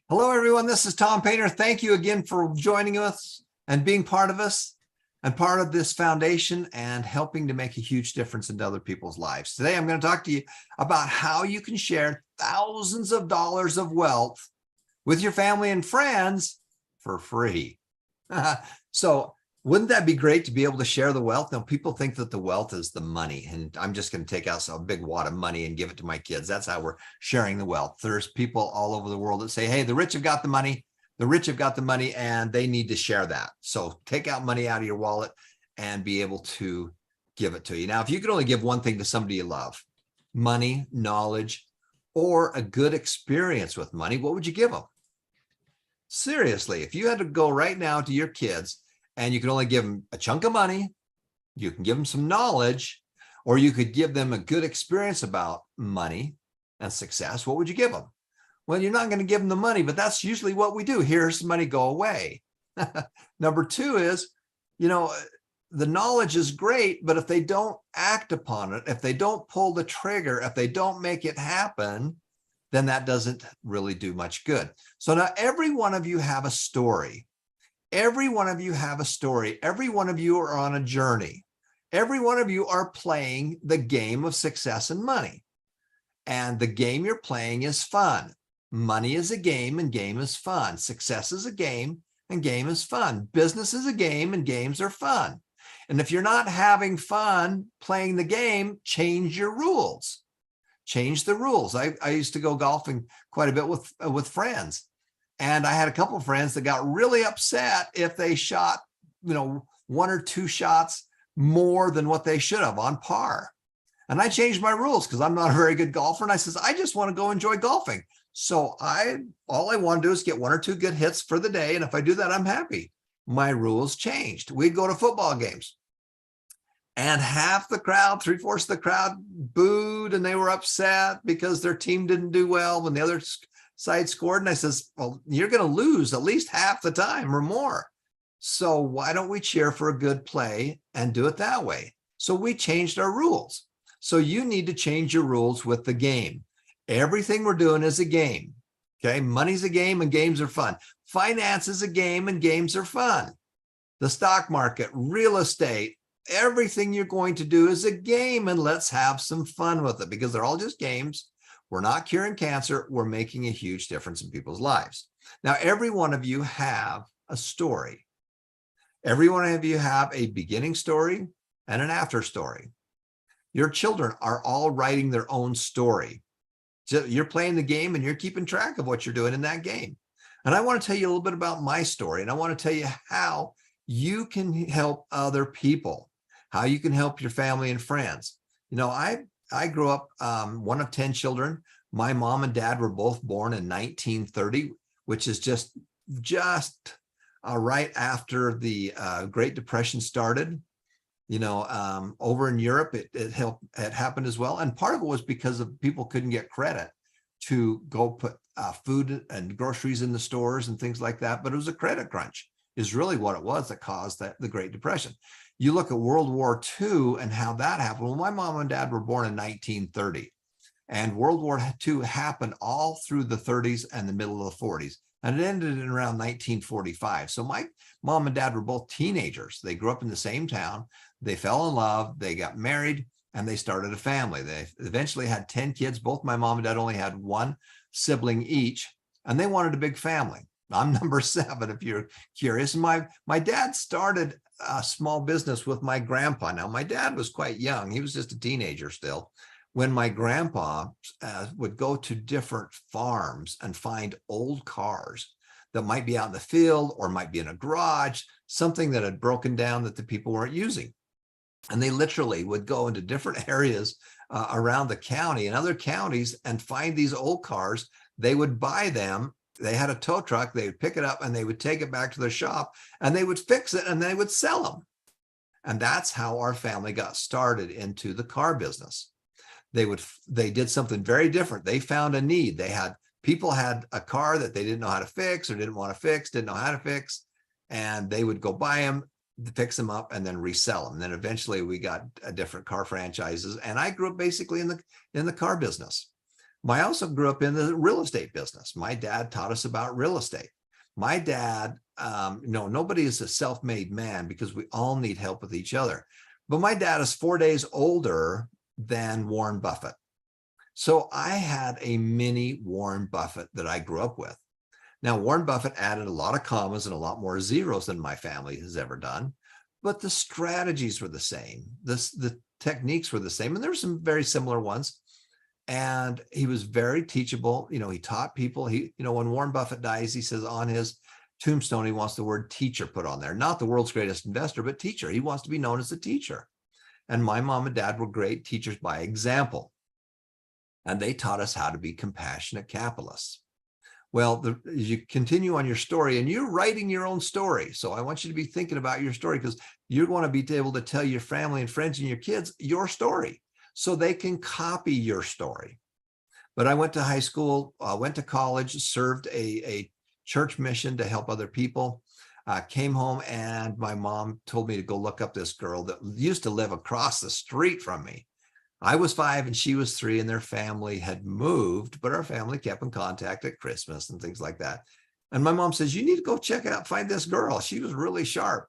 Hello, everyone. This is Tom Painter. Thank you again for joining us and being part of us and part of this foundation and helping to make a huge difference in other people's lives. Today, I'm going to talk to you about how you can share thousands of dollars of wealth with your family and friends for free. So wouldn't that be great to be able to share the wealth? Now, people think that the wealth is the money, and I'm just going to take out a big wad of money and give it to my kids. That's how we're sharing the wealth. There's people all over the world that say, hey, the rich have got the money. The rich have got the money and they need to share that. So take out money out of your wallet and be able to give it to you. Now, if you could only give one thing to somebody you love, money, knowledge, or a good experience with money, what would you give them? Seriously, if you had to go right now to your kids and you can only give them a chunk of money, you can give them some knowledge, or you could give them a good experience about money and success, what would you give them? Well, you're not going to give them the money, but that's usually what we do. Here's the money, go away. Number two is, the knowledge is great, but if they don't act upon it, if they don't pull the trigger, if they don't make it happen, then that doesn't really do much good. So now every one of you have a story. Every one of you have a story. Every one of you are on a journey. Every one of you are playing the game of success and money. And the game you're playing is fun. Money is a game and game is fun. Success is a game and game is fun. Business is a game and games are fun. And if you're not having fun playing the game, change your rules. Change the rules. I used to go golfing quite a bit with friends. And I had a couple of friends that got really upset if they shot, one or two shots more than what they should have on par. And I changed my rules because I'm not a very good golfer. And I says, I just want to go enjoy golfing. So all I want to do is get one or two good hits for the day. And if I do that, I'm happy. My rules changed. We'd go to football games. And half the crowd, 3/4 of the crowd booed and they were upset because their team didn't do well when the other side scored. And I says, well, you're going to lose at least half the time or more. So why don't we cheer for a good play and do it that way? So we changed our rules. So you need to change your rules with the game. Everything we're doing is a game. Okay. Money's a game and games are fun. Finance is a game and games are fun. The stock market, real estate, everything you're going to do is a game, and let's have some fun with it because they're all just games. We're not curing cancer. We're making a huge difference in people's lives. Now, every one of you have a story. Every one of you have a beginning story and an after story. Your children are all writing their own story. So you're playing the game and you're keeping track of what you're doing in that game. And I want to tell you a little bit about my story, and I want to tell you how you can help other people, how you can help your family and friends. I grew up one of 10 children. My mom and dad were both born in 1930, which is just right after the Great Depression started. Over in Europe, it happened as well. And part of it was because of people couldn't get credit to go put food and groceries in the stores and things like that. But it was a credit crunch is really what it was that caused the Great Depression. You look at World War II and how that happened. Well, my mom and dad were born in 1930, and World War II happened all through the 30s and the middle of the 40s, and it ended in around 1945. So my mom and dad were both teenagers. They grew up in the same town. They fell in love. They got married, and they started a family. They eventually had 10 kids. Both my mom and dad only had one sibling each, and they wanted a big family. I'm number 7, if you're curious. And my dad started a small business with my grandpa. Now, my dad was quite young. He was just a teenager still. When my grandpa would go to different farms and find old cars that might be out in the field or might be in a garage, something that had broken down that the people weren't using. And they literally would go into different areas around the county and other counties and find these old cars. They would buy them. They had a tow truck. They would pick it up and they would take it back to their shop and they would fix it and they would sell them. And that's how our family got started into the car business. They did something very different. They found a need. People had a car that they didn't know how to fix or didn't want to fix, didn't know how to fix, and they would go buy them, fix them up, and then resell them. And then eventually we got different car franchises. And I grew up basically in the car business. I also grew up in the real estate business. My dad taught us about real estate. My dad, nobody is a self-made man because we all need help with each other. But my dad is 4 days older than Warren Buffett. So I had a mini Warren Buffett that I grew up with. Now, Warren Buffett added a lot of commas and a lot more zeros than my family has ever done, but the strategies were the same. The techniques were the same, and there were some very similar ones. And he was very teachable. He taught people. When Warren Buffett dies, he says on his tombstone, he wants the word teacher put on there, not the world's greatest investor, but teacher. He wants to be known as a teacher. And my mom and dad were great teachers by example. And they taught us how to be compassionate capitalists. Well, you continue on your story and you're writing your own story. So I want you to be thinking about your story because you're going to be able to tell your family and friends and your kids your story so they can copy your story. But I went to high school, went to college, served a church mission to help other people, came home, and my mom told me to go look up this girl that used to live across the street from me. I was 5 and she was 3, and their family had moved, but our family kept in contact at Christmas and things like that. And my mom says, you need to go find this girl. She was really sharp.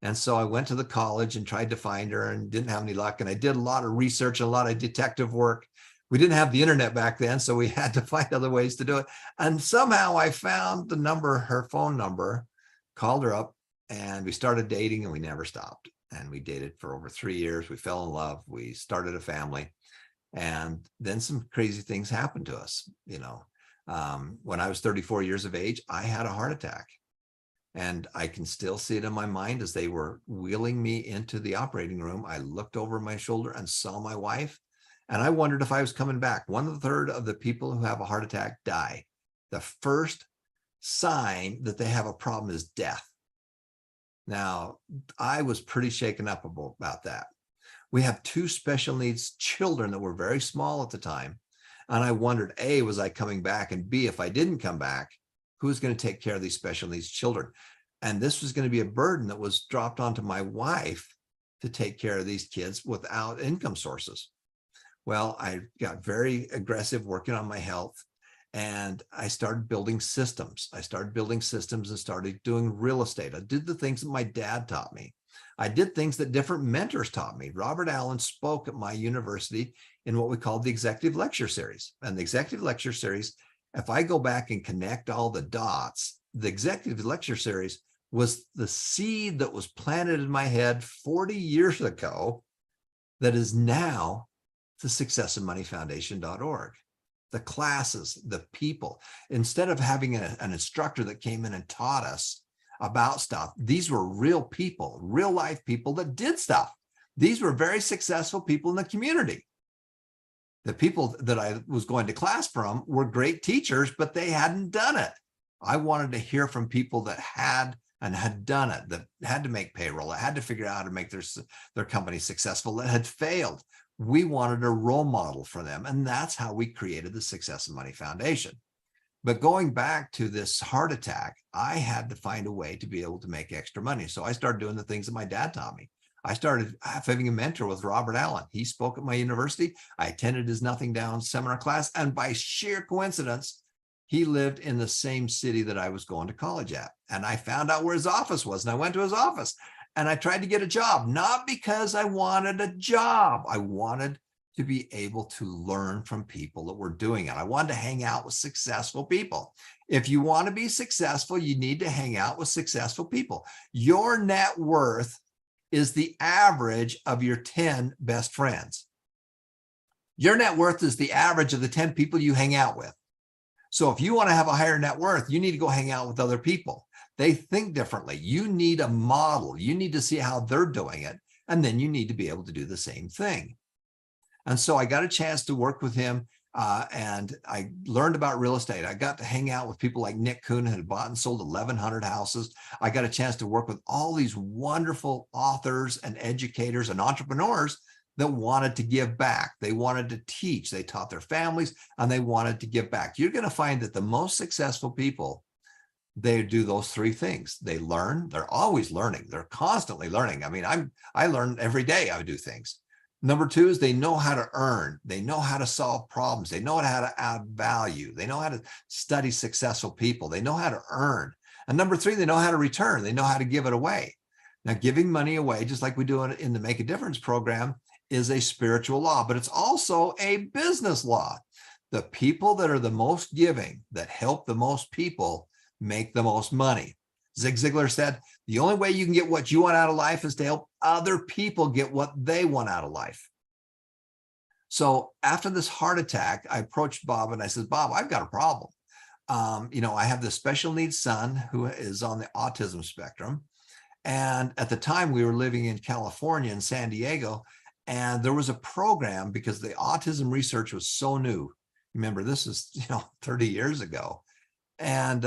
And so I went to the college and tried to find her and didn't have any luck. And I did a lot of research, a lot of detective work. We didn't have the internet back then, so we had to find other ways to do it. And somehow I found her phone number, called her up, and we started dating, and we never stopped. And we dated for over 3 years. We fell in love. We started a family. And then some crazy things happened to us. When I was 34 years of age, I had a heart attack. And I can still see it in my mind as they were wheeling me into the operating room. I looked over my shoulder and saw my wife. And I wondered if I was coming back. 1/3 of the people who have a heart attack die. The first sign that they have a problem is death. Now, I was pretty shaken up about that. We have 2 special needs children that were very small at the time. And I wondered, A, was I coming back? And B, if I didn't come back, who's going to take care of these special needs children? And this was going to be a burden that was dropped onto my wife to take care of these kids without income sources. Well, I got very aggressive working on my health, and I started building systems. I started building systems and started doing real estate. I did the things that my dad taught me. I did things that different mentors taught me. Robert Allen spoke at my university in what we called the Executive Lecture Series. And the Executive Lecture Series, if I go back and connect all the dots, the Executive Lecture Series was the seed that was planted in my head 40 years ago that is now the successandmoneyfoundation.org. The classes, the people. Instead of having an instructor that came in and taught us about stuff, these were real people, real life people that did stuff. These were very successful people in the community. The people that I was going to class from were great teachers, but they hadn't done it. I wanted to hear from people that had done it, that had to make payroll, that had to figure out how to make their company successful, that had failed. We wanted a role model for them. And that's how we created the Success and Money Foundation. But going back to this heart attack, I had to find a way to be able to make extra money. So I started doing the things that my dad taught me. I started having a mentor with Robert Allen. He spoke at my university. I attended his Nothing Down seminar class. And by sheer coincidence, he lived in the same city that I was going to college at. And I found out where his office was, and I went to his office. And I tried to get a job, not because I wanted a job. I wanted to be able to learn from people that were doing it. I wanted to hang out with successful people. If you want to be successful, you need to hang out with successful people. Your net worth is the average of your 10 best friends. Your net worth is the average of the 10 people you hang out with. So if you want to have a higher net worth, you need to go hang out with other people. They think differently. You need a model. You need to see how they're doing it. And then you need to be able to do the same thing. And so I got a chance to work with him, and I learned about real estate. I got to hang out with people like Nick Kuhn, who had bought and sold 1,100 houses. I got a chance to work with all these wonderful authors and educators and entrepreneurs that wanted to give back. They wanted to teach. They taught their families, and they wanted to give back. You're going to find that the most successful people, they do those 3 things. They learn. They're always learning. They're constantly learning. I mean, I learn every day. I do things. Number two is they know how to earn. They know how to solve problems. They know how to add value. They know how to study successful people. They know how to earn. And number three, they know how to return. They know how to give it away. Now, giving money away, just like we do in the Make a Difference program, is a spiritual law, but it's also a business law. The people that are the most giving, that help the most people, make the most money. Zig Ziglar said, the only way you can get what you want out of life is to help other people get what they want out of life. So after this heart attack, I approached Bob and I said, Bob, I've got a problem. I have this special needs son who is on the autism spectrum. And at the time we were living in California, in San Diego, and there was a program because the autism research was so new. Remember, this is, 30 years ago. And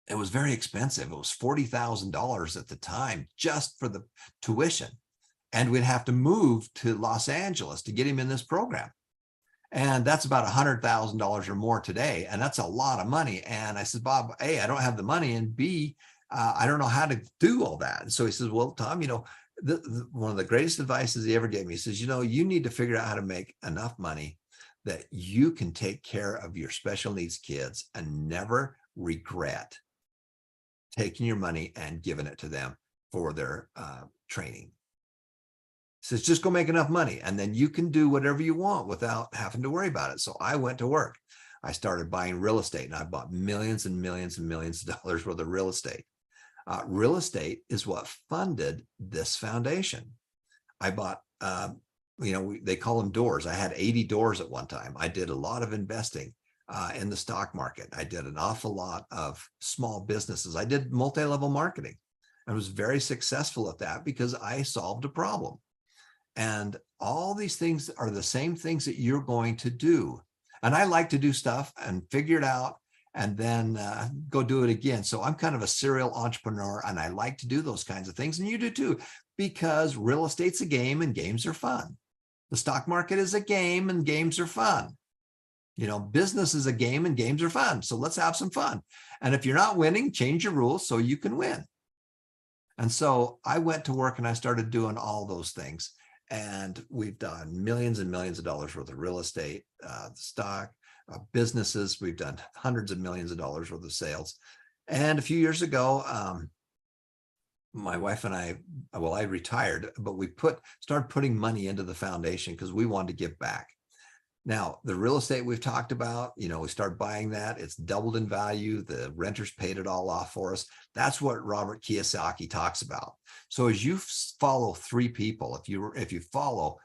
it was very expensive. It was $40,000 at the time just for the tuition. And we'd have to move to Los Angeles to get him in this program. And that's about $100,000 or more today. And that's a lot of money. And I said, Bob, A, I don't have the money. And B, I don't know how to do all that. And so he says, well, Tom, one of the greatest advices he ever gave me, he says, you need to figure out how to make enough money that you can take care of your special needs kids and never regret taking your money and giving it to them for their training. He says, just go make enough money and then you can do whatever you want without having to worry about it. So I went to work. I started buying real estate and I bought millions and millions and millions of dollars worth of real estate. Real estate is what funded this foundation. I bought, they call them doors. I had 80 doors at one time. I did a lot of investing in the stock market. I did an awful lot of small businesses. I did multi-level marketing. I was very successful at that because I solved a problem. And all these things are the same things that you're going to do. And I like to do stuff and figure it out and then go do it again. So I'm kind of a serial entrepreneur and I like to do those kinds of things. And you do too, because real estate's a game and games are fun. The stock market is a game and games are fun. Business is a game and games are fun. So let's have some fun. And if you're not winning, change your rules so you can win. And so I went to work and I started doing all those things. And we've done millions and millions of dollars worth of real estate, stock, businesses. We've done hundreds of millions of dollars worth of sales. And a few years ago, my wife and I retired, but we started putting money into the foundation because we wanted to give back. Now, the real estate we've talked about, we started buying that. It's doubled in value. The renters paid it all off for us. That's what Robert Kiyosaki talks about. So as you follow three people, if you follow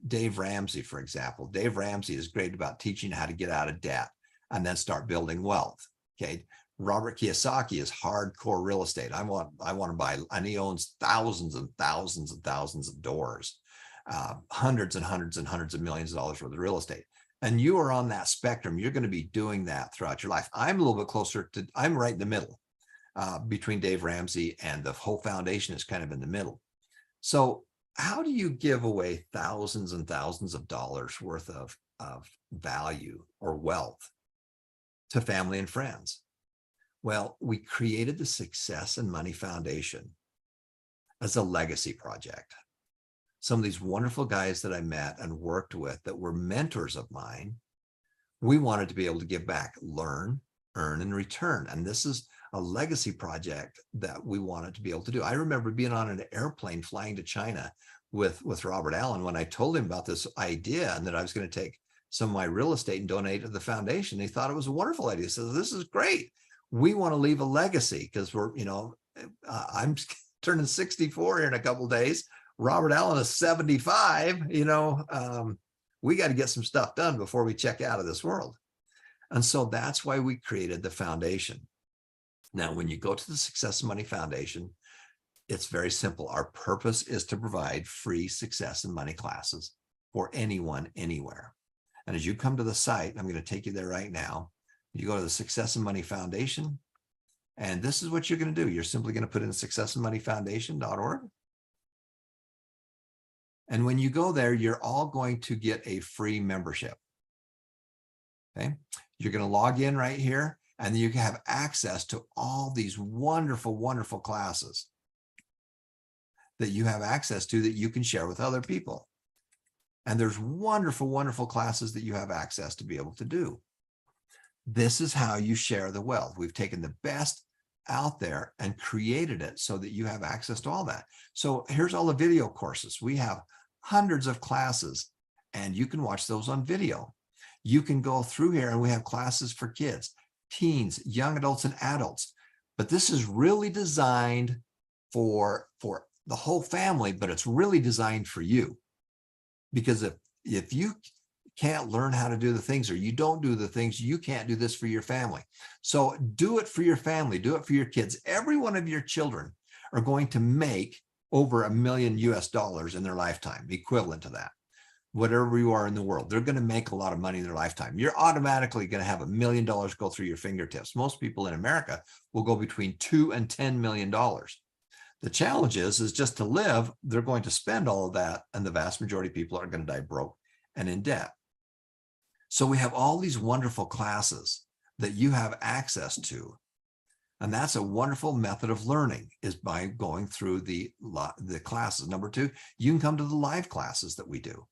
Dave Ramsey, for example, Dave Ramsey is great about teaching how to get out of debt and then start building wealth. Okay. Robert Kiyosaki is hardcore real estate. I want to buy, and he owns thousands and thousands and thousands of doors. Hundreds and hundreds and hundreds of millions of dollars worth of real estate. And you are on that spectrum. You're going to be doing that throughout your life. I'm a little bit closer I'm right in the middle between Dave Ramsey and the whole foundation is kind of in the middle. So how do you give away thousands and thousands of dollars worth of value or wealth to family and friends? Well, we created the Success and Money Foundation as a legacy project. Some of these wonderful guys that I met and worked with that were mentors of mine, we wanted to be able to give back, learn, earn, and return. And this is a legacy project that we wanted to be able to do. I remember being on an airplane flying to China with Robert Allen when I told him about this idea and that I was going to take some of my real estate and donate to the foundation. He thought it was a wonderful idea. He said, this is great. We want to leave a legacy because I'm turning 64 here in a couple of days. Robert Allen is 75, we got to get some stuff done before we check out of this world. And so that's why we created the foundation. Now, when you go to the Success and Money Foundation, it's very simple. Our purpose is to provide free success and money classes for anyone, anywhere. And as you come to the site, I'm going to take you there right now. You go to the Success and Money Foundation, and this is what you're going to do. You're simply going to put in successandmoneyfoundation.org. And when you go there, you're all going to get a free membership. Okay. You're going to log in right here and you can have access to all these wonderful, wonderful classes. that you have access to that you can share with other people. And there's wonderful, wonderful classes that you have access to be able to do. This is how you share the wealth. We've taken the best out there and created it so that you have access to all that. So here's all the video courses. We have hundreds of classes, and you can watch those on video. You can go through here, and we have classes for kids, teens, young adults, and adults. But this is really designed for the whole family, but it's really designed for you. Because if you can't learn how to do the things, or you don't do the things, you can't do this for your family. So do it for your family, do it for your kids. Every one of your children are going to make over $1 million US in their lifetime, equivalent to that. Whatever you are in the world, they're going to make a lot of money in their lifetime. You're automatically going to have $1 million go through your fingertips. Most people in America will go between $2 and $10 million. The challenge is just to live, they're going to spend all of that, and the vast majority of people are going to die broke and in debt. So we have all these wonderful classes that you have access to. And that's a wonderful method of learning, is by going through the classes. Number two, you can come to the live classes that we do.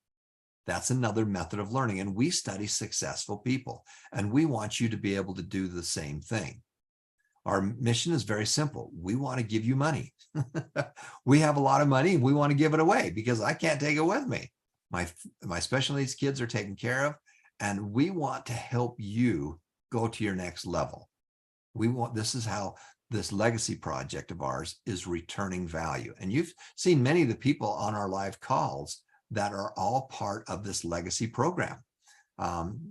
That's another method of learning. And we study successful people, and we want you to be able to do the same thing. Our mission is very simple. We want to give you money. We have a lot of money, and we want to give it away because I can't take it with me. My special needs kids are taken care of, and we want to help you go to your next level. This is how this legacy project of ours is returning value. And you've seen many of the people on our live calls that are all part of this legacy program.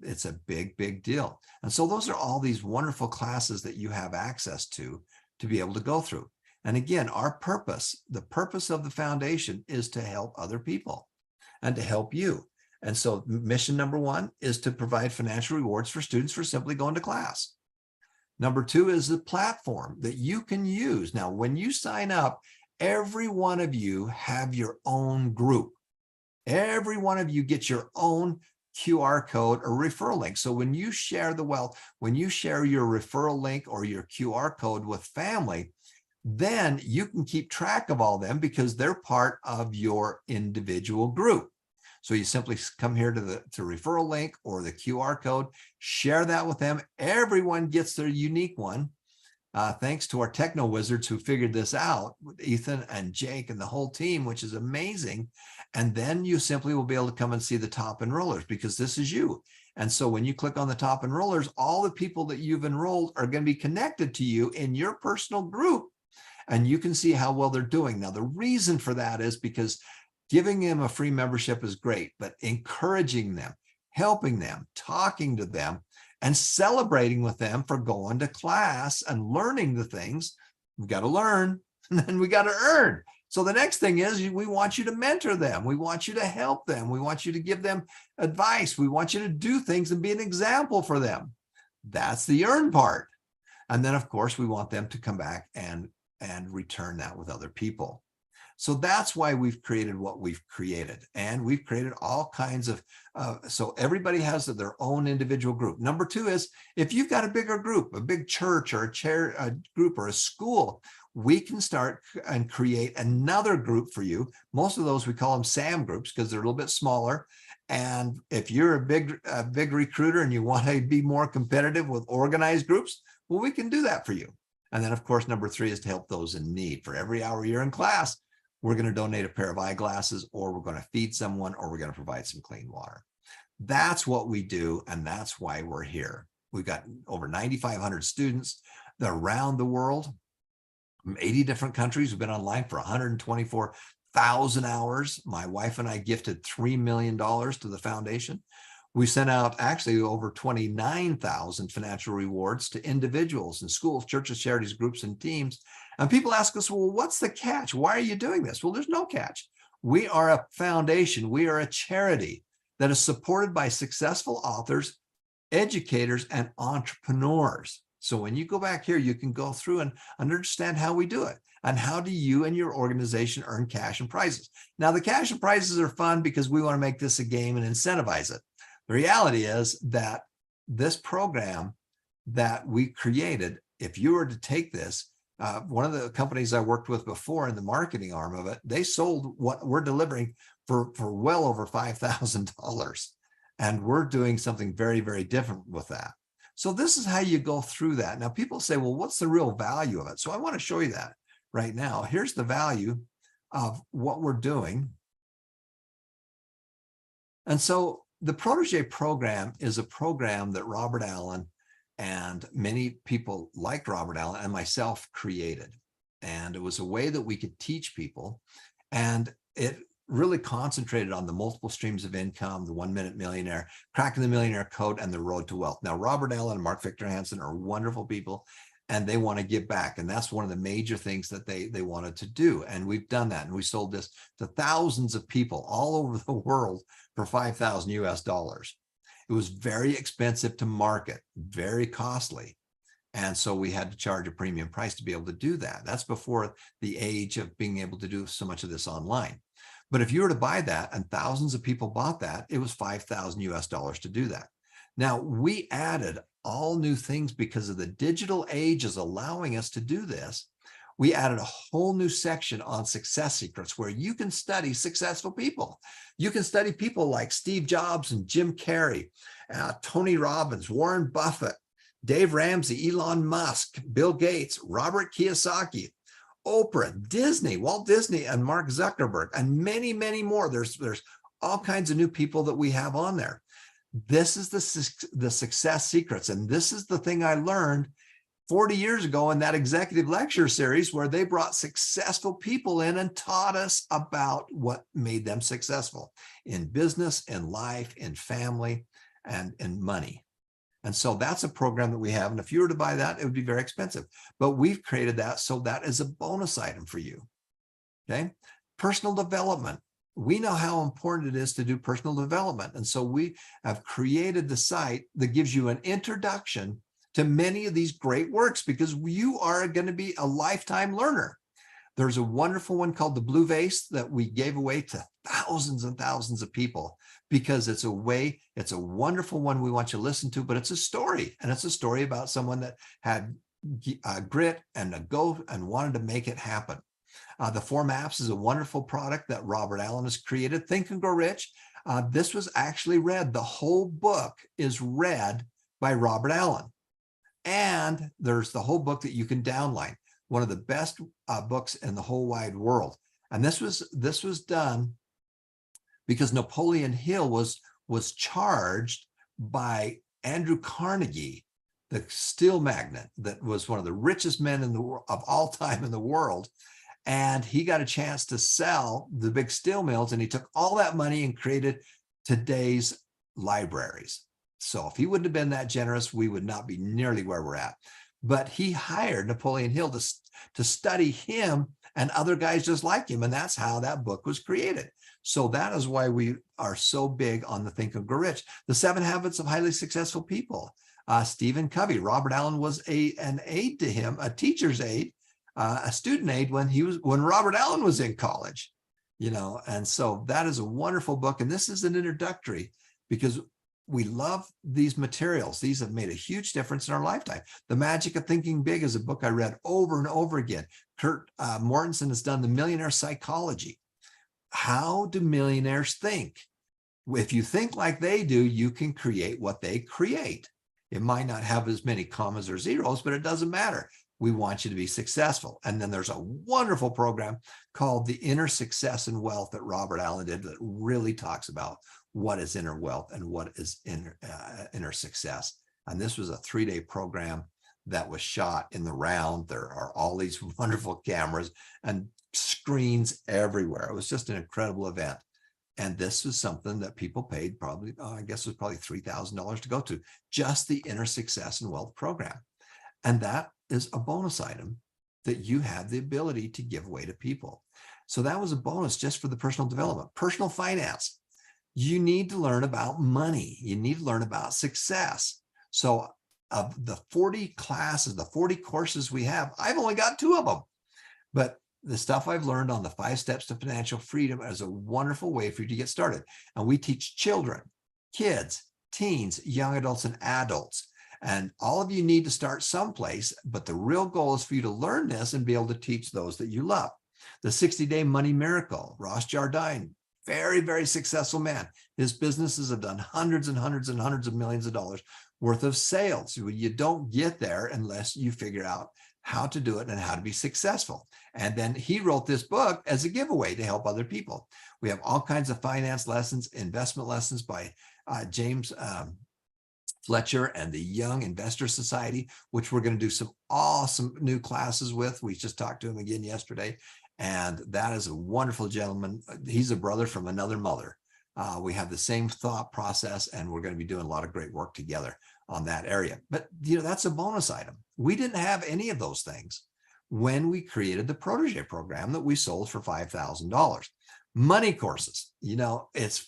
It's a big, big deal. And so those are all these wonderful classes that you have access to be able to go through. And again, our purpose, the purpose of the foundation, is to help other people and to help you. And so mission number one is to provide financial rewards for students for simply going to class. Number two is the platform that you can use. Now, when you sign up, every one of you have your own group. Every one of you gets your own QR code or referral link. So when you share the wealth, when you share your referral link or your QR code with family, then you can keep track of all them because they're part of your individual group. So you simply come here to the referral link or the QR code, share that with them. Everyone gets their unique one. Thanks to our techno wizards who figured this out, Ethan and Jake and the whole team, which is amazing. And then you simply will be able to come and see the top enrollers because this is you. And so when you click on the top enrollers, all the people that you've enrolled are going to be connected to you in your personal group. And you can see how well they're doing. Now, the reason for that is because giving them a free membership is great, but encouraging them, helping them, talking to them, and celebrating with them for going to class and learning the things. We got to learn, and then we got to earn. So the next thing is we want you to mentor them. We want you to help them. We want you to give them advice. We want you to do things and be an example for them. That's the earn part. And then, of course, we want them to come back and return that with other people. So that's why we've created what we've created. And we've created all kinds of, so everybody has their own individual group. Number two is, if you've got a bigger group, a big church or a group or a school, we can start and create another group for you. Most of those, we call them SAM groups because they're a little bit smaller. And if you're a big recruiter and you want to be more competitive with organized groups, well, we can do that for you. And then, of course, number three is to help those in need. For every hour you're in class, we're going to donate a pair of eyeglasses, or we're going to feed someone, or we're going to provide some clean water. That's what we do, and that's why we're here. We've got over 9,500 students around the world from 80 different countries. We've been online for 124,000 hours. My wife and I gifted $3 million to the foundation. We sent out actually over 29,000 financial rewards to individuals and schools, churches, charities, groups, and teams. And people ask us, well, what's the catch? Why are you doing this? Well, there's no catch. We are a foundation. We are a charity that is supported by successful authors, educators, and entrepreneurs. So when you go back here, you can go through and understand how we do it. And how do you and your organization earn cash and prizes? Now, the cash and prizes are fun because we want to make this a game and incentivize it. The reality is that this program that we created, if you were to take this, One of the companies I worked with before in the marketing arm of it, they sold what we're delivering for well over $5,000. And we're doing something very, very different with that. So this is how you go through that. Now, people say, well, what's the real value of it? So I want to show you that right now. Here's the value of what we're doing. And so the Protege program is a program that Robert Allen and many people like Robert Allen and myself created. And it was a way that we could teach people. And it really concentrated on the multiple streams of income, the 1 Minute Millionaire, cracking the millionaire code, and the road to wealth. Now, Robert Allen and Mark Victor Hansen are wonderful people, and they want to give back. And that's one of the major things that they wanted to do. And we've done that. And we sold this to thousands of people all over the world for $5,000 US. It was very expensive to market, very costly. And so we had to charge a premium price to be able to do that. That's before the age of being able to do so much of this online. But if you were to buy that, and thousands of people bought that, it was $5,000 US to do that. Now, we added all new things because of the digital age is allowing us to do this. We added a whole new section on success secrets where you can study successful people. You can study people like Steve Jobs and Jim Carrey, Tony Robbins, Warren Buffett, Dave Ramsey, Elon Musk, Bill Gates, Robert Kiyosaki, Oprah, Disney, Walt Disney, and Mark Zuckerberg, and many, many more. There's all kinds of new people that we have on there. This is the success secrets. And this is the thing I learned 40 years ago in that executive lecture series where they brought successful people in and taught us about what made them successful in business, in life, in family, and in money. And so that's a program that we have. And if you were to buy that, it would be very expensive. But we've created that so that is a bonus item for you. Okay. Personal development. We know how important it is to do personal development. And so we have created the site that gives you an introduction to many of these great works because you are going to be a lifetime learner. There's a wonderful one called the Blue Vase that we gave away to thousands and thousands of people because it's a wonderful one we want you to listen to, but it's a story. And it's a story about someone that had grit and a go and wanted to make it happen. The 4 Maps is a wonderful product that Robert Allen has created. Think and Grow Rich. This was actually read. The whole book is read by Robert Allen. And there's the whole book that you can download. One of the best books in the whole wide world. And this was done because Napoleon Hill was charged by Andrew Carnegie, the steel magnate that was one of the richest men of all time in the world. And he got a chance to sell the big steel mills, and he took all that money and created today's libraries. So if he wouldn't have been that generous, we would not be nearly where we're at. But he hired Napoleon Hill to study him and other guys just like him. And that's how that book was created. So that is why we are so big on the Think and Grow Rich. The 7 Habits of Highly Successful People. Stephen Covey. Robert Allen was an aide to him, a teacher's aide, a student aide when Robert Allen was in college, and so that is a wonderful book. And this is an introductory because we love these materials. These have made a huge difference in our lifetime. The Magic of Thinking Big is a book I read over and over again. Kurt Mortensen has done The Millionaire Psychology. How do millionaires think? If you think like they do, you can create what they create. It might not have as many commas or zeros, but it doesn't matter. We want you to be successful. And then there's a wonderful program called The Inner Success and Wealth that Robert Allen did that really talks about what is inner wealth and what is inner success. And this was a 3-day program that was shot in the round. There are all these wonderful cameras and screens everywhere. It was just an incredible event. And this was something that people paid probably, I guess it was probably $3,000 to go to, just the Inner Success and Wealth program. And that is a bonus item that you have the ability to give away to people. So that was a bonus just for the personal development. Personal finance. You need to learn about money. You need to learn about success. So of the 40 classes, the 40 courses we have, I've only got 2 of them. But the stuff I've learned on the 5 Steps to Financial Freedom is a wonderful way for you to get started. And we teach children, kids, teens, young adults, and adults. And all of you need to start someplace, but the real goal is for you to learn this and be able to teach those that you love. The 60-Day Money Miracle, Ross Jardine, very, very successful man. His businesses have done hundreds and hundreds and hundreds of millions of dollars worth of sales. You don't get there unless you figure out how to do it and how to be successful. And then he wrote this book as a giveaway to help other people. We have all kinds of finance lessons, investment lessons by James Fletcher and the Young Investor Society, which we're going to do some awesome new classes with. We just talked to him again yesterday. And that is a wonderful gentleman. He's a brother from another mother. We have the same thought process, and we're going to be doing a lot of great work together on that area. But, that's a bonus item. We didn't have any of those things when we created the Protege program that we sold for $5,000. Money courses, it's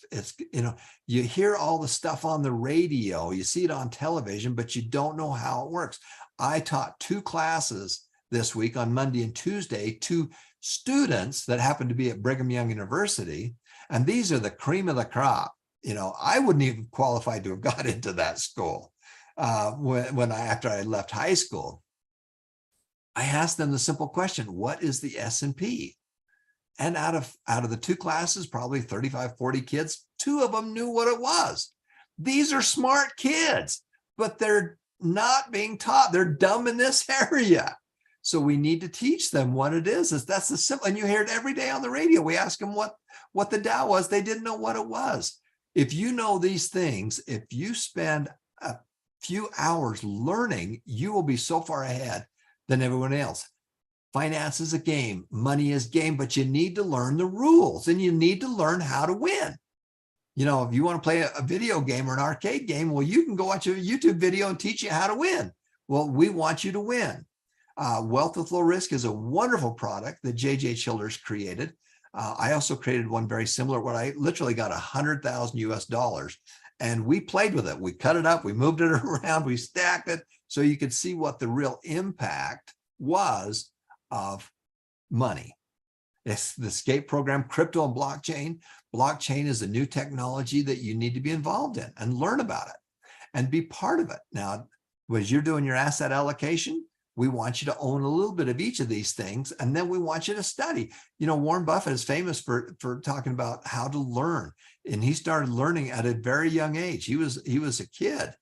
you hear all the stuff on the radio, you see it on television, but you don't know how it works. I taught 2 classes this week on Monday and Tuesday to students that happen to be at Brigham Young University. And these are the cream of the crop. I wouldn't even qualify to have got into that school. After I left high school, I asked them the simple question, what is the S&P? And out of the 2 classes, probably 35, 40 kids, 2 of them knew what it was. These are smart kids, but they're not being taught. They're dumb in this area. So we need to teach them what it is. That's the simple, and you hear it every day on the radio. We ask them what the Dow was. They didn't know what it was. If you know these things, if you spend a few hours learning, you will be so far ahead than everyone else. Finance is a game, money is game, but you need to learn the rules and you need to learn how to win. If you want to play a video game or an arcade game, well, you can go watch a YouTube video and teach you how to win. Well, we want you to win. Wealth with Low Risk is a wonderful product that J.J. Childers created. I also created one very similar, where I literally got $100,000 US, and we played with it. We cut it up, we moved it around, we stacked it so you could see what the real impact was of money. It's the ESCAPE program, crypto and blockchain. Blockchain is a new technology that you need to be involved in and learn about it and be part of it. Now, as you're doing your asset allocation, we want you to own a little bit of each of these things, and then we want you to study. Warren Buffett is famous for talking about how to learn, and he started learning at a very young age. He was a kid,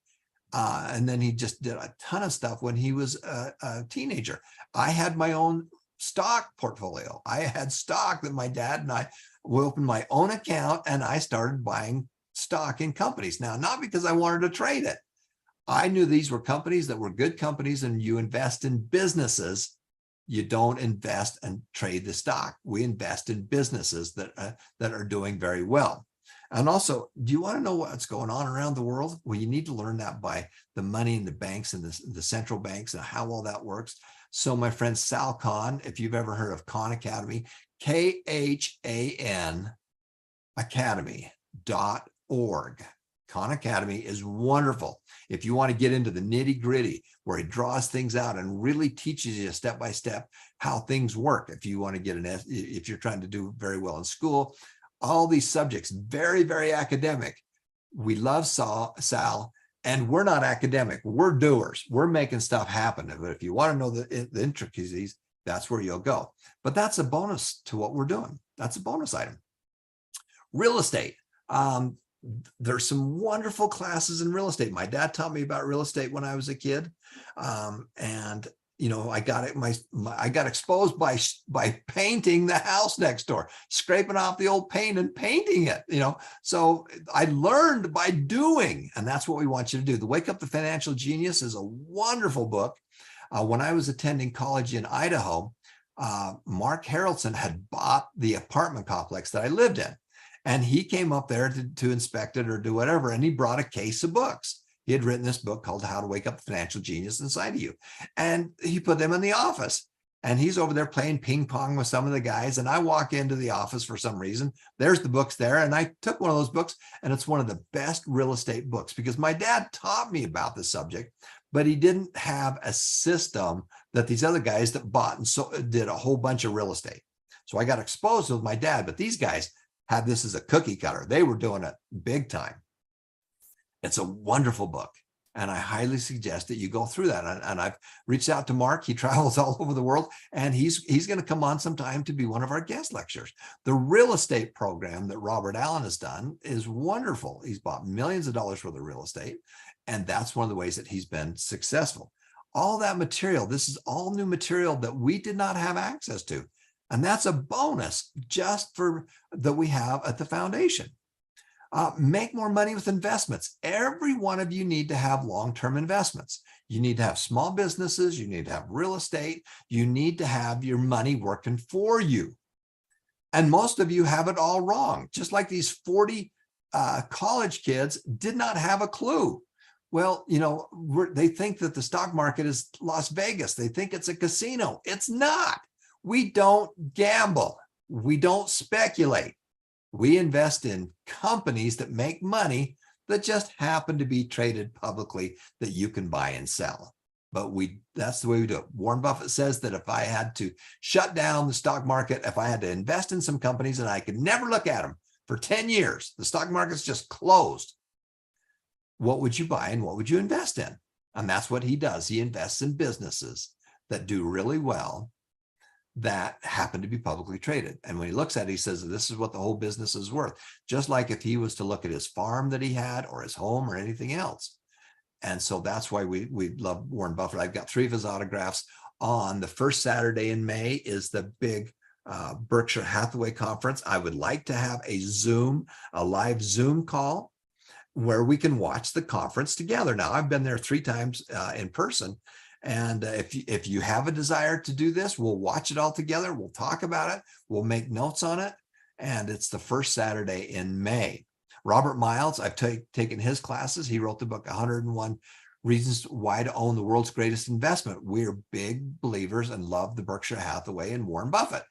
and then he just did a ton of stuff when he was a teenager. I had my own stock portfolio. I had stock that my dad and I opened my own account, and I started buying stock in companies. Now, not because I wanted to trade it. I knew these were companies that were good companies, and you invest in businesses. You don't invest and trade the stock. We invest in businesses that are doing very well. And also, do you want to know what's going on around the world? Well, you need to learn that by the money in the banks and the central banks and how all that works. So my friend Sal Khan, if you've ever heard of Khan Academy, KHAN Academy.org. Khan Academy is wonderful. If you want to get into the nitty gritty, where he draws things out and really teaches you step by step how things work. If you want to get if you're trying to do very well in school, all these subjects, very, very academic. We love Sal, and we're not academic. We're doers. We're making stuff happen. But if you want to know the intricacies, that's where you'll go. But that's a bonus to what we're doing. That's a bonus item. Real estate. There's some wonderful classes in real estate. My dad taught me about real estate when I was a kid. And I got exposed by painting the house next door, scraping off the old paint and painting it, So I learned by doing, and that's what we want you to do. The Wake Up the Financial Genius is a wonderful book. When I was attending college in Idaho, Mark Harrelson had bought the apartment complex that I lived in. And he came up there to inspect it or do whatever, and he brought a case of books. He had written this book called How to Wake Up the Financial Genius Inside of You. And he put them in the office. And he's over there playing ping pong with some of the guys. And I walk into the office for some reason. There's the books there. And I took one of those books, and it's one of the best real estate books, because my dad taught me about the subject, but he didn't have a system that these other guys that bought and did a whole bunch of real estate. So I got exposed with my dad, but these guys had this as a cookie cutter. They were doing it big time. It's a wonderful book. And I highly suggest that you go through that. And I've reached out to Mark. He travels all over the world, and he's going to come on sometime to be one of our guest lecturers. The real estate program that Robert Allen has done is wonderful. He's bought millions of dollars worth of real estate, and that's one of the ways that he's been successful. All that material, this is all new material that we did not have access to. And that's a bonus just for that we have at the foundation. Make more money with investments. Every one of you need to have long-term investments. You need to have small businesses. You need to have real estate. You need to have your money working for you. And most of you have it all wrong. Just like these 40 college kids did not have a clue. Well, you know, they think that the stock market is Las Vegas. They think it's a casino. It's not. We don't gamble. We don't speculate. We invest in companies that make money that just happen to be traded publicly that you can buy and sell. But that's the way we do it. Warren Buffett says that if I had to shut down the stock market, if I had to invest in some companies and I could never look at them for 10 years, the stock market's just closed, what would you buy and what would you invest in? And that's what he does. He invests in businesses that do really well, that happen to be publicly traded. And when he looks at it, he says, this is what the whole business is worth. Just like if he was to look at his farm that he had or his home or anything else. And so that's why we love Warren Buffett. I've got 3 of his autographs. On the first Saturday in May is the big Berkshire Hathaway conference. I would like to have a live Zoom call where we can watch the conference together. Now, I've been there 3 times in person. And if you have a desire to do this, we'll watch it all together. We'll talk about it. We'll make notes on it. And it's the first Saturday in May. Robert Miles, I've taken his classes. He wrote the book, 101 Reasons Why to Own the World's Greatest Investment. We're big believers and love the Berkshire Hathaway and Warren Buffett.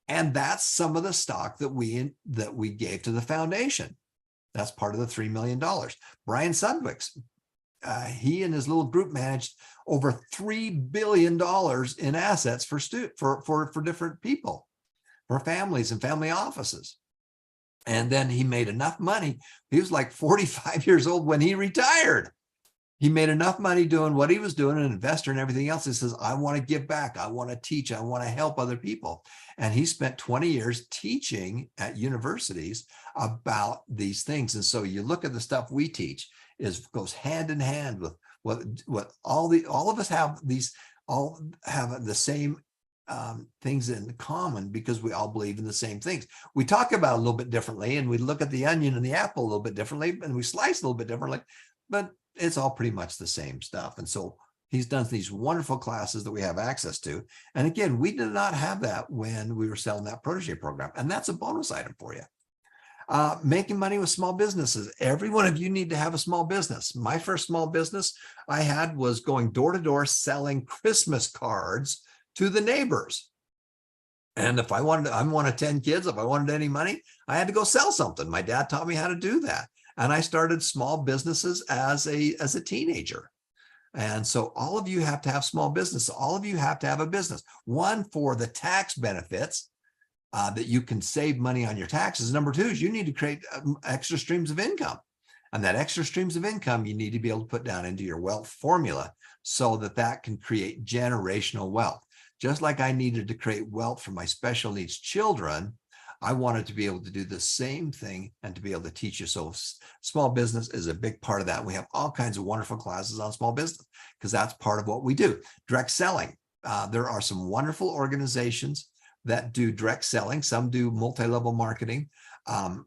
And that's some of the stock that we gave to the foundation. That's part of the $3 million. Brian Sundwick's, he and his little group managed over $3 billion in assets for different people, for families and family offices. And then he made enough money. He was like 45 years old when he retired. He made enough money doing what he was doing, an investor and everything else. He says, I want to give back. I want to teach. I want to help other people. And he spent 20 years teaching at universities about these things. And so you look at the stuff we teach, goes hand in hand with what all of us have. These all have the same things in common because we all believe in the same things. We talk about it a little bit differently, and we look at the onion and the apple a little bit differently, and we slice a little bit differently, but it's all pretty much the same stuff. And so he's done these wonderful classes that we have access to. And again, we did not have that when we were selling that protege program. And that's a bonus item for you. Making money with small businesses. Every one of you need to have a small business. My first small business I had was going door to door selling Christmas cards to the neighbors. And if I wanted, I'm one of 10 kids, if I wanted any money, I had to go sell something. My dad taught me how to do that. And I started small businesses as a teenager. And so all of you have to have small business. All of you have to have a business. One, for the tax benefits, that you can save money on your taxes. Number 2 is you need to create extra streams of income. And that extra streams of income, you need to be able to put down into your wealth formula so that can create generational wealth. Just like I needed to create wealth for my special needs children, I wanted to be able to do the same thing and to be able to teach you. So small business is a big part of that. We have all kinds of wonderful classes on small business because that's part of what we do. Direct selling. There are some wonderful organizations that do direct selling. Some do multi-level marketing.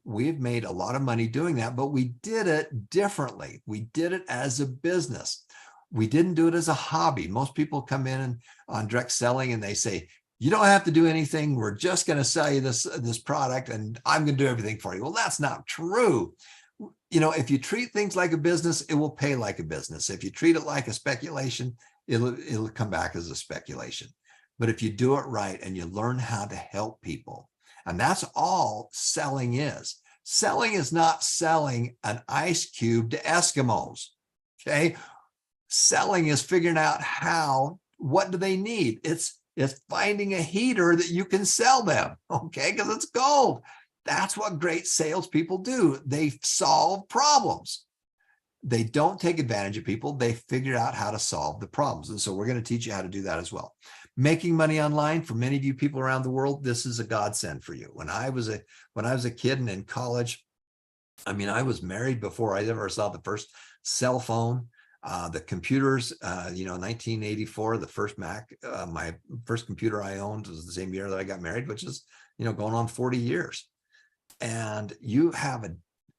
We've made a lot of money doing that, but we did it differently. We did it as a business. We didn't do it as a hobby. Most people come in on direct selling and they say, you don't have to do anything. We're just going to sell you this product and I'm going to do everything for you. Well, that's not true. You know, if you treat things like a business, it will pay like a business. If you treat it like a speculation, it'll come back as a speculation. But if you do it right and you learn how to help people, and that's all selling is. Selling is not selling an ice cube to Eskimos, okay? Selling is figuring out what do they need? It's finding a heater that you can sell them, okay? Because it's gold. That's what great salespeople do. They solve problems. They don't take advantage of people. They figure out how to solve the problems. And so we're going to teach you how to do that as well. Making money online, for many of you people around the world, this is a godsend for you. When I was a kid and in college, I mean, I was married before I ever saw the first cell phone. The computers, 1984, the first Mac, my first computer I owned was the same year that I got married, which is, going on 40 years. And you have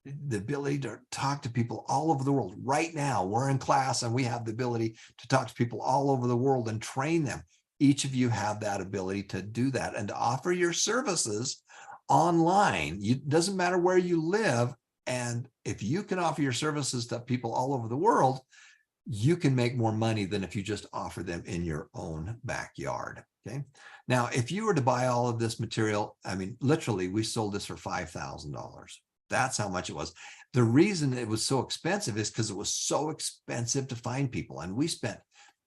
the ability to talk to people all over the world. Right now, we're in class and we have the ability to talk to people all over the world and train them. Each of you have that ability to do that and to offer your services online. It doesn't matter where you live. And if you can offer your services to people all over the world, you can make more money than if you just offer them in your own backyard. Okay. Now, if you were to buy all of this material, I mean, literally, we sold this for $5,000. That's how much it was. The reason it was so expensive is because it was so expensive to find people. And we spent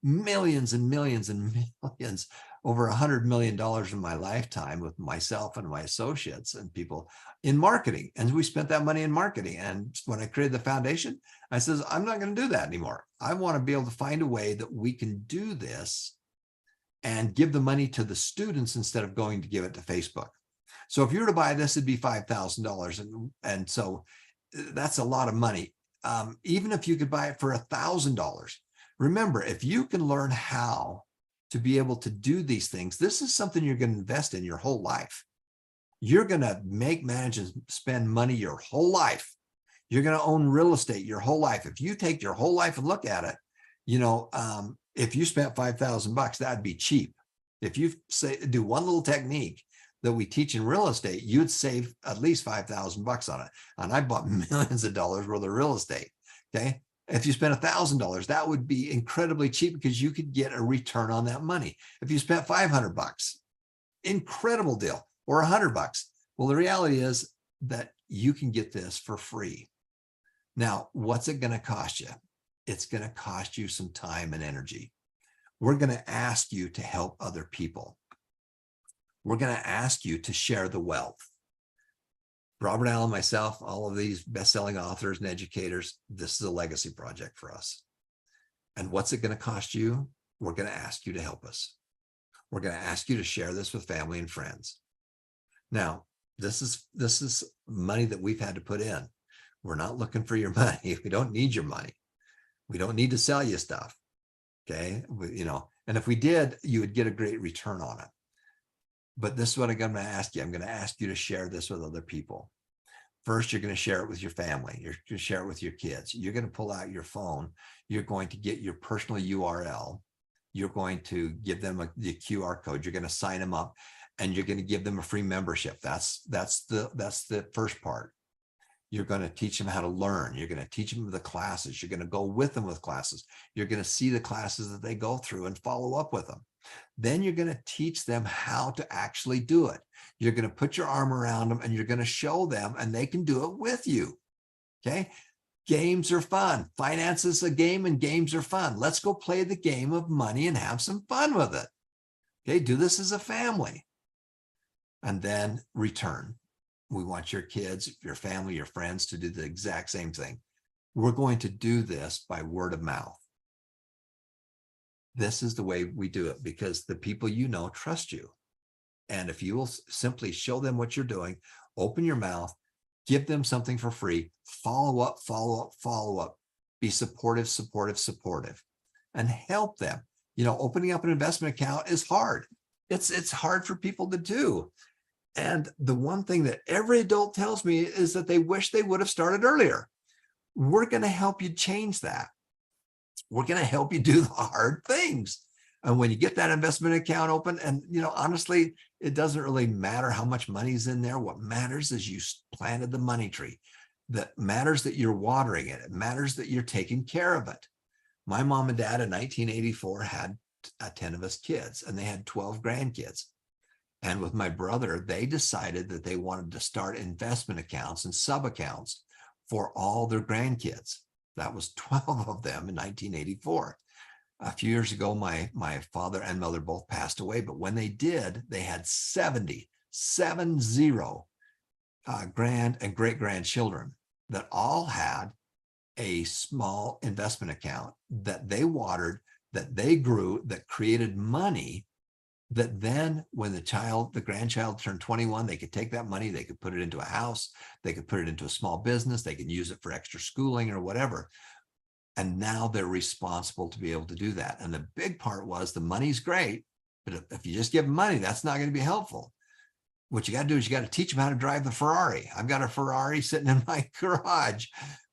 millions and millions and millions, over $100 million in my lifetime with myself and my associates and people in marketing. And we spent that money in marketing. And when I created the foundation, I says, I'm not going to do that anymore. I want to be able to find a way that we can do this and give the money to the students instead of going to give it to Facebook. So if you were to buy this, it'd be $5,000. And so that's a lot of money. Even if you could buy it for $1,000, remember, if you can learn how to be able to do these things, this is something you're going to invest in your whole life. You're going to manage and spend money your whole life. You're going to own real estate your whole life. If you take your whole life and look at it, if you spent $5,000, that'd be cheap. If you do one little technique that we teach in real estate, you'd save at least $5,000 on it. And I bought millions of dollars worth of real estate. Okay. If you spent $1,000, that would be incredibly cheap because you could get a return on that money. If you spent $500, incredible deal, or $100. Well, the reality is that you can get this for free. Now, what's it going to cost you? It's going to cost you some time and energy. We're going to ask you to help other people. We're going to ask you to share the wealth. Robert Allen, myself, all of these best-selling authors and educators, this is a legacy project for us. And what's it going to cost you? We're going to ask you to help us. We're going to ask you to share this with family and friends. Now, this is money that we've had to put in. We're not looking for your money. We don't need your money. We don't need to sell you stuff. Okay. And if we did, you would get a great return on it. But this is what I'm going to ask you. I'm going to ask you to share this with other people. First, you're going to share it with your family. You're going to share it with your kids. You're going to pull out your phone. You're going to get your personal URL. You're going to give them the QR code. You're going to sign them up, and you're going to give them a free membership. That's the first part. You're going to teach them how to learn. You're going to teach them the classes. You're going to go with them with classes. You're going to see the classes that they go through and follow up with them. Then you're going to teach them how to actually do it. You're going to put your arm around them and you're going to show them, and they can do it with you. Okay. Games are fun. Finance is a game and games are fun. Let's go play the game of money and have some fun with it. Okay. Do this as a family and then return. We want your kids, your family, your friends to do the exact same thing. We're going to do this by word of mouth. This is the way we do it because the people you know trust you. And if you will simply show them what you're doing, open your mouth, give them something for free, follow up, be supportive, and help them. Opening up an investment account is hard. It's hard for people to do. And the one thing that every adult tells me is that they wish they would have started earlier. We're going to help you change that. We're going to help you do the hard things. And when you get that investment account open, and honestly, it doesn't really matter how much money's in there. What matters is you planted the money tree. That matters that you're watering it. It matters that you're taking care of it. My mom and dad in 1984 had 10 of us kids, and they had 12 grandkids. And with my brother, they decided that they wanted to start investment accounts and sub-accounts for all their grandkids. That was 12 of them in 1984. A few years ago, my father and mother both passed away, but when they did, they had 70 grand and great grandchildren that all had a small investment account that they watered, that they grew, that created money, that then when the grandchild turned 21, they could take that money, they could put it into a house, they could put it into a small business, they could use it for extra schooling or whatever. And now they're responsible to be able to do that. And the big part was the money's great, but if you just give them money, that's not going to be helpful. What you got to do is you got to teach them how to drive the Ferrari. I've got a Ferrari sitting in my garage.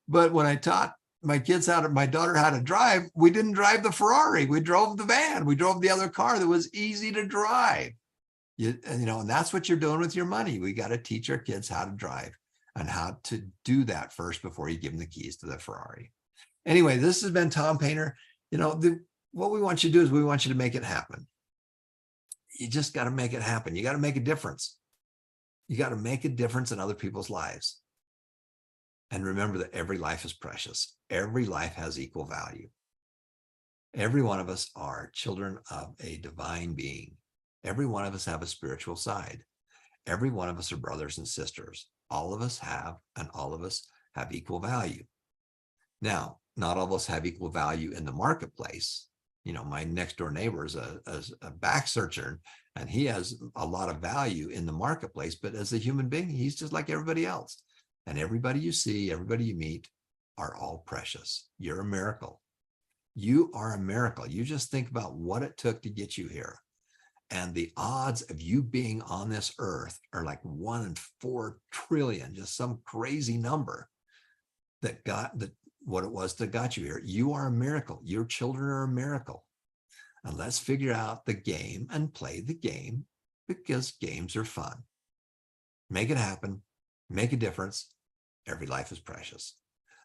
But when I taught my daughter how to drive, we didn't drive the Ferrari. We drove the van. We drove the other car that was easy to drive. And that's what you're doing with your money. We got to teach our kids how to drive and how to do that first before you give them the keys to the Ferrari. Anyway, this has been Tom Painter. What we want you to do is we want you to make it happen. You just got to make it happen. You got to make a difference. You got to make a difference in other people's lives. And remember that every life is precious. Every life has equal value. Every one of us are children of a divine being. Every one of us have a spiritual side. Every one of us are brothers and sisters. All of us have, and all of us have equal value. Now, not all of us have equal value in the marketplace. My next door neighbor is a back searcher, and he has a lot of value in the marketplace, but as a human being, he's just like everybody else. And everybody you see, everybody you meet are all precious. You're a miracle. You are a miracle. You just think about what it took to get you here. And the odds of you being on this earth are like 1 in 4 trillion, just some crazy number what it was that got you here. You are a miracle. Your children are a miracle. And let's figure out the game and play the game, because games are fun. Make it happen. Make a difference. Every life is precious.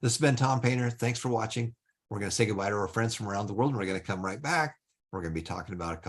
This has been Tom Painter. Thanks for watching. We're going to say goodbye to our friends from around the world, and we're going to come right back. We're going to be talking about a couple